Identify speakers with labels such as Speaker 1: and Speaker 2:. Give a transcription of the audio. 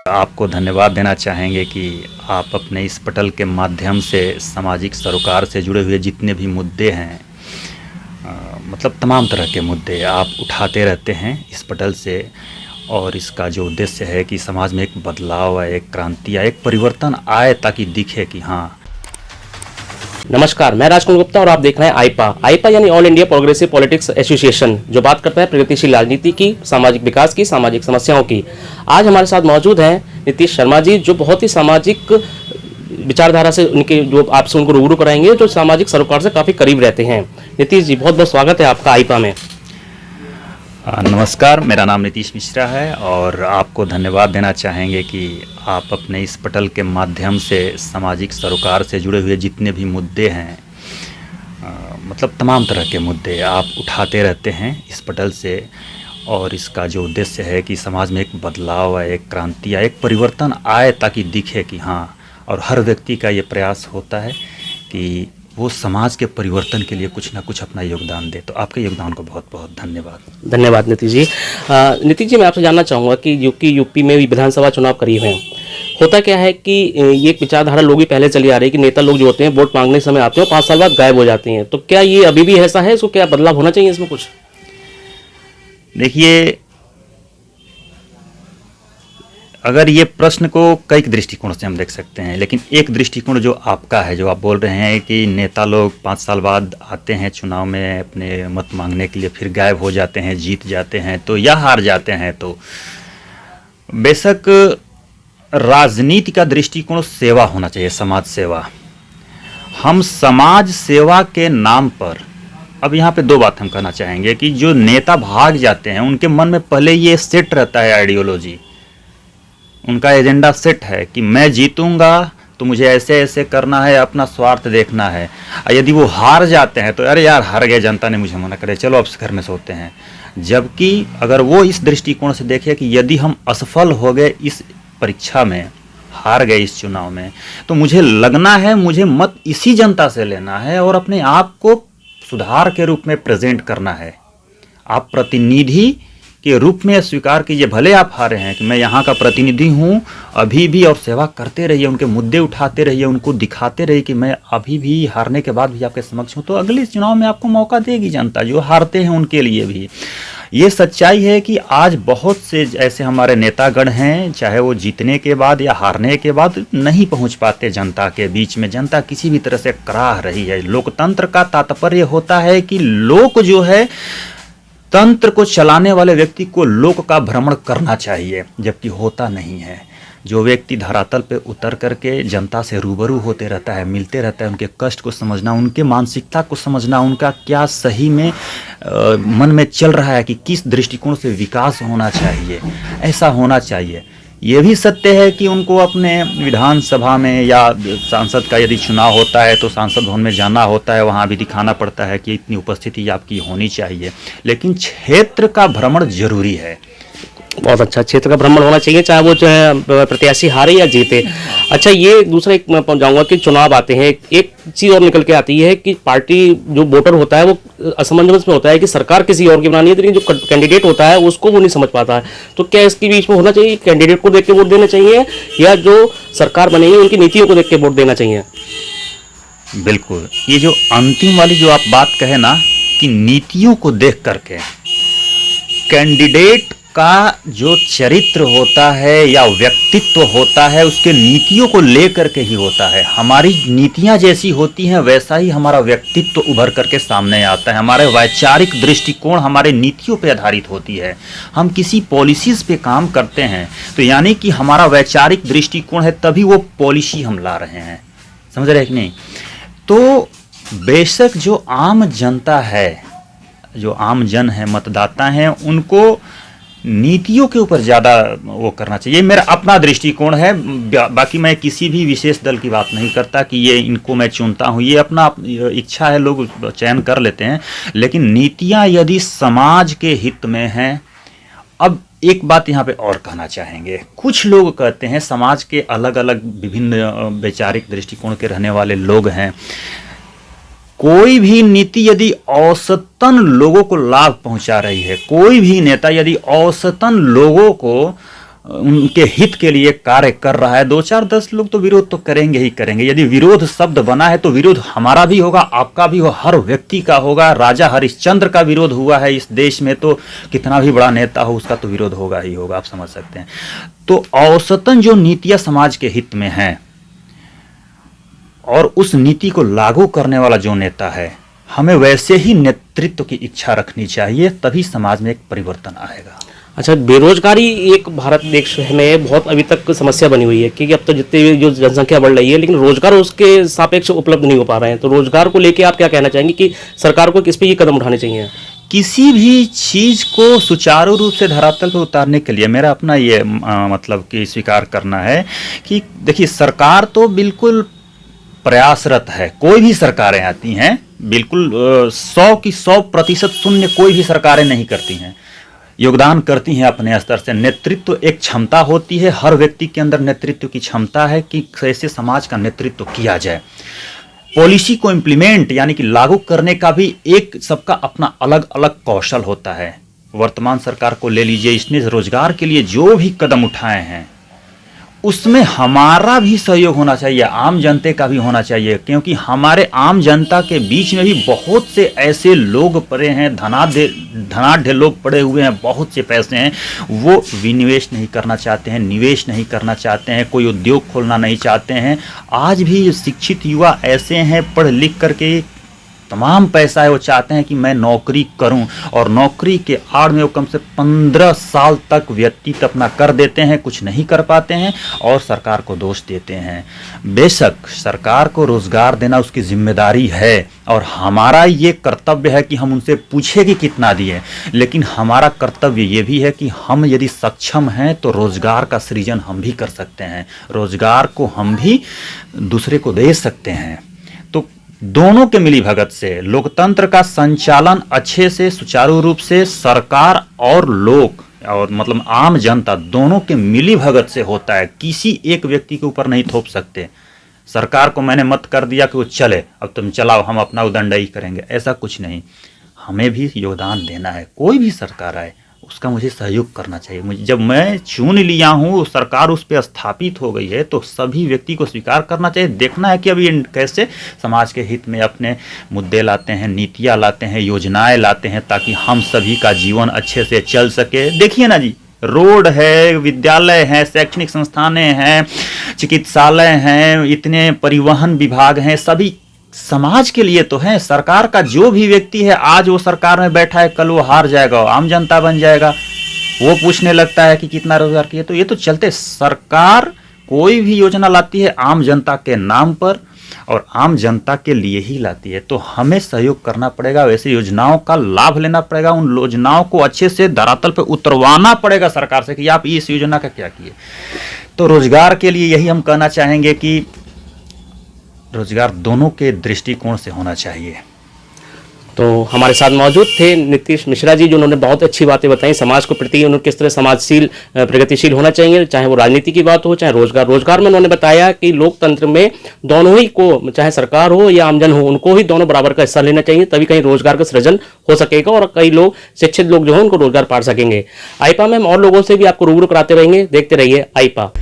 Speaker 1: आपको धन्यवाद देना चाहेंगे कि आप अपने इस पटल के माध्यम से सामाजिक सरोकार से जुड़े हुए जितने भी मुद्दे हैं, मतलब तमाम तरह के मुद्दे आप उठाते रहते हैं इस पटल से। और इसका जो उद्देश्य है कि समाज में एक बदलाव आए, एक क्रांति आए, एक परिवर्तन आए, ताकि दिखे कि हाँ।
Speaker 2: नमस्कार, मैं राजकुमार गुप्ता और आप देख रहे हैं आईपा यानी all India progressive politics association, जो बात करता है प्रगतिशील राजनीति की, सामाजिक विकास की, सामाजिक समस्याओं की। आज हमारे साथ मौजूद हैं नीतीश शर्मा जी, जो बहुत ही सामाजिक विचारधारा से उनके जो आपसे उनको रूबरू कराएंगे, जो सामाजिक सरोकार से काफ़ी करीब रहते हैं। नीतीश जी, बहुत बहुत स्वागत है आपका आईपा में।
Speaker 1: नमस्कार, मेरा नाम नीतीश मिश्रा है और आपको धन्यवाद देना चाहेंगे कि आप अपने इस पटल के माध्यम से सामाजिक सरोकार से जुड़े हुए जितने भी मुद्दे हैं, मतलब तमाम तरह के मुद्दे आप उठाते रहते हैं इस पटल से। और इसका जो उद्देश्य है कि समाज में एक बदलाव आए, एक क्रांति आए, एक परिवर्तन आए, ताकि दिखे कि हाँ। और हर व्यक्ति का ये प्रयास होता है कि वो समाज के परिवर्तन के लिए कुछ ना कुछ अपना योगदान दे। तो आपके योगदान को बहुत बहुत धन्यवाद।
Speaker 2: धन्यवाद नीतीश जी। नीतीश जी, मैं आपसे जानना चाहूँगा कि यूपी में भी विधानसभा चुनाव करीब हैं। होता क्या है कि ये एक विचारधारा लोग ही पहले चली आ रही है कि नेता लोग जो होते हैं वोट मांगने समय आते हैं, 5 साल बाद गायब हो जाते हैं। तो क्या ये अभी भी ऐसा है? इसको क्या बदलाव होना चाहिए इसमें कुछ?
Speaker 1: देखिए, अगर ये प्रश्न को कई दृष्टिकोण से हम देख सकते हैं, लेकिन एक दृष्टिकोण जो आपका है, जो आप बोल रहे हैं कि नेता लोग 5 साल बाद आते हैं चुनाव में अपने मत मांगने के लिए, फिर गायब हो जाते हैं, जीत जाते हैं तो या हार जाते हैं। तो बेशक राजनीति का दृष्टिकोण सेवा होना चाहिए, समाज सेवा। हम समाज सेवा के नाम पर, अब यहाँ पे 2 बात हम कहना चाहेंगे कि जो नेता भाग जाते हैं उनके मन में पहले ये सेट रहता है आइडियोलॉजी, उनका एजेंडा सेट है कि मैं जीतूंगा तो मुझे ऐसे ऐसे करना है, अपना स्वार्थ देखना है। और यदि वो हार जाते हैं तो अरे यार हार गए, जनता ने मुझे मना करे, चलो अब घर में सोते हैं। जबकि अगर वो इस दृष्टिकोण से देखे कि यदि हम असफल हो गए इस परीक्षा में, हार गए इस चुनाव में, तो मुझे लगना है, मुझे मत इसी जनता से लेना है और अपने आप को सुधार के रूप में प्रेजेंट करना है। आप प्रतिनिधि के रूप में स्वीकार कीजिए, भले आप हारे हैं, कि मैं यहाँ का प्रतिनिधि हूँ अभी भी, और सेवा करते रहिए, उनके मुद्दे उठाते रहिए, उनको दिखाते रहिए कि मैं अभी भी हारने के बाद भी आपके समक्ष हूँ। तो अगले चुनाव में आपको मौका देगी जनता, जो हारते हैं उनके लिए भी। ये सच्चाई है कि आज बहुत से ऐसे हमारे नेतागण हैं, चाहे वो जीतने के बाद या हारने के बाद नहीं पहुंच पाते जनता के बीच में। जनता किसी भी तरह से कराह रही है। लोकतंत्र का तात्पर्य होता है कि लोक जो है, तंत्र को चलाने वाले व्यक्ति को लोक का भ्रमण करना चाहिए, जबकि होता नहीं है। जो व्यक्ति धरातल पे उतर करके जनता से रूबरू होते रहता है, मिलते रहता है, उनके कष्ट को समझना, उनके मानसिकता को समझना, उनका क्या सही में मन में चल रहा है, कि किस दृष्टिकोण से विकास होना चाहिए, ऐसा होना चाहिए। ये भी सत्य है कि उनको अपने विधानसभा में या सांसद का यदि चुनाव होता है तो सांसद भवन में जाना होता है, वहाँ भी दिखाना पड़ता है कि इतनी उपस्थिति आपकी होनी चाहिए। लेकिन क्षेत्र का भ्रमण जरूरी है।
Speaker 2: बहुत अच्छा, क्षेत्र का भ्रमण होना चाहिए, चाहे वो जो है प्रत्याशी हारे या जीते। अच्छा, ये दूसरा एक मैं पहुंच जाऊंगा कि चुनाव आते हैं, एक चीज़ और निकल के आती है कि पार्टी जो वोटर होता है वो असमंजस में होता है कि सरकार किसी और की बनानी है, लेकिन जो कैंडिडेट होता है उसको वो नहीं समझ पाता है। तो क्या इसके बीच में होना चाहिए, कैंडिडेट को देख के वोट देना चाहिए या जो सरकार बनेगी उनकी नीतियों को देख के वोट देना चाहिए?
Speaker 1: बिल्कुल, ये जो अंतिम वाली जो आप बात कहे ना कि नीतियों को देख करके, कैंडिडेट का जो चरित्र होता है या व्यक्तित्व होता है उसके नीतियों को लेकर के ही होता है। हमारी नीतियां जैसी होती हैं वैसा ही हमारा व्यक्तित्व उभर करके सामने आता है। हमारे वैचारिक दृष्टिकोण हमारे नीतियों पे आधारित होती है। हम किसी पॉलिसीज पे काम करते हैं तो यानी कि हमारा वैचारिक दृष्टिकोण है, तभी वो पॉलिसी हम ला रहे हैं। समझ रहे कि नहीं? तो बेशक जो आम जनता है, जो आम जन है, मतदाता हैं, उनको नीतियों के ऊपर ज़्यादा वो करना चाहिए। मेरा अपना दृष्टिकोण है, बाकी मैं किसी भी विशेष दल की बात नहीं करता कि ये इनको मैं चुनता हूँ, ये अपना इच्छा है, लोग चयन कर लेते हैं। लेकिन नीतियाँ यदि समाज के हित में हैं। अब एक बात यहाँ पे और कहना चाहेंगे, कुछ लोग कहते हैं, समाज के अलग अलग विभिन्न वैचारिक दृष्टिकोण के रहने वाले लोग हैं, कोई भी नीति यदि औसतन लोगों को लाभ पहुंचा रही है, कोई भी नेता यदि औसतन लोगों को उनके हित के लिए कार्य कर रहा है, 2-4-10 लोग तो विरोध तो करेंगे ही करेंगे। यदि विरोध शब्द बना है तो विरोध हमारा भी होगा, आपका भी हो, हर व्यक्ति का होगा। राजा हरिश्चंद्र का विरोध हुआ है इस देश में, तो कितना भी बड़ा नेता हो उसका तो विरोध होगा ही होगा, आप समझ सकते हैं। तो औसतन जो नीतियां समाज के हित में हैं और उस नीति को लागू करने वाला जो नेता है, हमें वैसे ही नेतृत्व की इच्छा रखनी चाहिए, तभी समाज में एक परिवर्तन आएगा।
Speaker 2: अच्छा, बेरोजगारी एक भारत देश में बहुत अभी तक समस्या बनी हुई है, क्योंकि अब तो जितनी जो जनसंख्या बढ़ रही है लेकिन रोजगार उसके सापेक्ष उपलब्ध नहीं हो पा रहे हैं। तो रोजगार को लेके आप क्या कहना चाहेंगे कि सरकार को किस पे ये कदम उठाने चाहिए?
Speaker 1: किसी भी चीज को सुचारू रूप से धरातल पर उतारने के लिए मेरा अपना ये मतलब कि स्वीकार करना है कि देखिए, सरकार तो बिल्कुल प्रयासरत है। कोई भी सरकारें आती हैं, बिल्कुल 100% शून्य कोई भी सरकारें नहीं करती हैं, योगदान करती हैं अपने स्तर से। नेतृत्व एक क्षमता होती है, हर व्यक्ति के अंदर नेतृत्व की क्षमता है कि कैसे समाज का नेतृत्व किया जाए। पॉलिसी को इम्प्लीमेंट यानी कि लागू करने का भी एक सबका अपना अलग अलग कौशल होता है। वर्तमान सरकार को ले लीजिए, इसने रोजगार के लिए जो भी कदम उठाए हैं उसमें हमारा भी सहयोग होना चाहिए, आम जनता का भी होना चाहिए, क्योंकि हमारे आम जनता के बीच में भी बहुत से ऐसे लोग पड़े हैं, धनाढ़ लोग पड़े हुए हैं, बहुत से पैसे हैं, वो विनिवेश नहीं करना चाहते हैं, निवेश नहीं करना चाहते हैं, कोई उद्योग खोलना नहीं चाहते हैं। आज भी शिक्षित युवा ऐसे हैं, पढ़ लिख करके तमाम पैसा है, वो चाहते हैं कि मैं नौकरी करूं, और नौकरी के आड़ में वो कम से 15 साल तक व्यतीत अपना कर देते हैं, कुछ नहीं कर पाते हैं और सरकार को दोष देते हैं। बेशक सरकार को रोजगार देना उसकी जिम्मेदारी है और हमारा ये कर्तव्य है कि हम उनसे पूछे कि कितना दिए, लेकिन हमारा कर्तव्य ये भी है कि हम यदि सक्षम हैं तो रोजगार का सृजन हम भी कर सकते हैं, रोजगार को हम भी दूसरे को दे सकते हैं। तो दोनों के मिली भगत से लोकतंत्र का संचालन अच्छे से सुचारू रूप से सरकार और लोग और मतलब आम जनता दोनों के मिली भगत से होता है। किसी एक व्यक्ति के ऊपर नहीं थोप सकते। सरकार को मैंने मत कर दिया कि वो चले, अब तुम चलाओ, हम अपना उदंडई करेंगे, ऐसा कुछ नहीं। हमें भी योगदान देना है, कोई भी सरकार आए उसका मुझे सहयोग करना चाहिए। जब मैं चुन लिया हूँ, सरकार उस पर स्थापित हो गई है, तो सभी व्यक्ति को स्वीकार करना चाहिए। देखना है कि अभी कैसे समाज के हित में अपने मुद्दे लाते हैं, नीतियाँ लाते हैं, योजनाएं लाते हैं, ताकि हम सभी का जीवन अच्छे से चल सके। देखिए ना जी, रोड है, विद्यालय है, शैक्षणिक संस्थानें हैं, चिकित्सालय हैं, इतने परिवहन विभाग हैं, सभी समाज के लिए तो है। सरकार का जो भी व्यक्ति है, आज वो सरकार में बैठा है, कल वो हार जाएगा, आम जनता बन जाएगा, वो पूछने लगता है कि कितना रोजगार किया। तो ये तो चलते, सरकार कोई भी योजना लाती है आम जनता के नाम पर और आम जनता के लिए ही लाती है, तो हमें सहयोग करना पड़ेगा, वैसे योजनाओं का लाभ लेना पड़ेगा, उन योजनाओं को अच्छे से धरातल पर उतरवाना पड़ेगा सरकार से कि आप इस योजना का क्या किए। तो रोजगार के लिए यही हम कहना चाहेंगे कि रोजगार दोनों के दृष्टिकोण से होना चाहिए।
Speaker 2: तो हमारे साथ मौजूद थे नीतीश मिश्रा जी, जो उन्होंने बहुत अच्छी बातें बताई समाज को प्रति उन्होंने किस तरह समाजशील प्रगतिशील होना चाहिए, चाहे वो राजनीति की बात हो चाहे रोजगार में उन्होंने बताया कि लोकतंत्र में दोनों ही को, चाहे सरकार हो या आमजन हो, उनको ही दोनों बराबर का हिस्सा लेना चाहिए, तभी कहीं रोजगार का सृजन हो सकेगा और कई लोग, शिक्षित लोग जो है उनको रोजगार पा सकेंगे। आईपा में हम और लोगों से भी आपको रूबरू कराते रहेंगे, देखते रहिए आईपा।